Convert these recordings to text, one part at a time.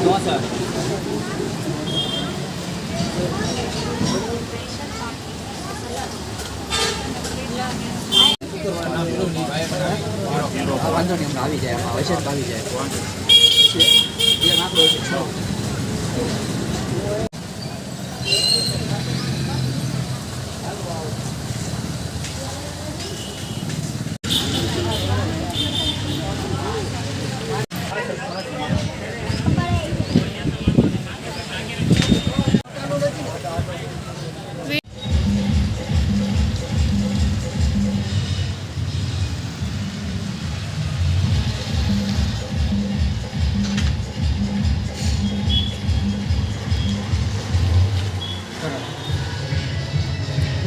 વાંધો નહીં, હમણાં આવી જાય, એમાં હશે તો આવી જાય.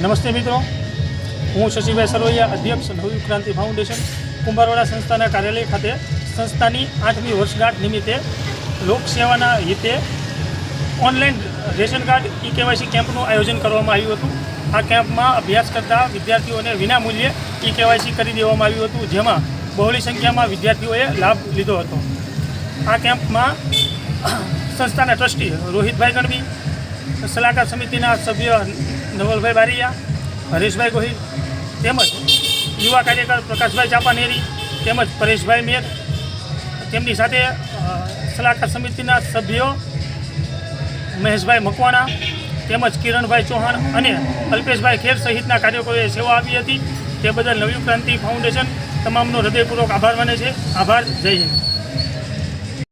નમસ્તે મિત્રો, હું શશીભાઈ સરવૈયા, અધ્યક્ષ નવયુગ ક્રાંતિ ફાઉન્ડેશન કુંભારવાડા સંસ્થાના કાર્યાલય ખાતે સંસ્થાની 8મી વર્ષગાંઠ નિમિત્તે લોકસેવાના હિતે ઓનલાઈન રેશન કાર્ડ ઈ-કેવાયસી કેમ્પનું આયોજન કરવામાં આવ્યું હતું. આ કેમ્પમાં અભ્યાસ કરતા વિદ્યાર્થીઓને વિનામૂલ્યે ઈ-કેવાયસી કરી દેવામાં આવ્યું હતું, જેમાં બહોળી સંખ્યામાં વિદ્યાર્થીઓએ લાભ લીધો હતો. આ કેમ્પમાં સંસ્થાના ટ્રસ્ટી રોહિતભાઈ ગણવી, સલાહકાર સમિતિના સભ્ય નવલભાઈ બારિયા, હરેશભાઈ ગોહિલ તેમજ યુવા કાર્યકર પ્રકાશભાઈ ચાપાનેરી તેમજ પરેશભાઈ મેર, તેમની સાથે સલાહકાર સમિતિના સભ્યો મહેશભાઈ મકવાણા તેમજ કિરણભાઈ ચૌહાણ અને અલ્પેશભાઈ ખેર સહિતના કાર્યકરોએ સેવા આપી હતી. તે બદલ નવયુગ ક્રાંતિ ફાઉન્ડેશન તમામનો હૃદયપૂર્વક આભાર માને છે. આભાર. જય હિન્દ.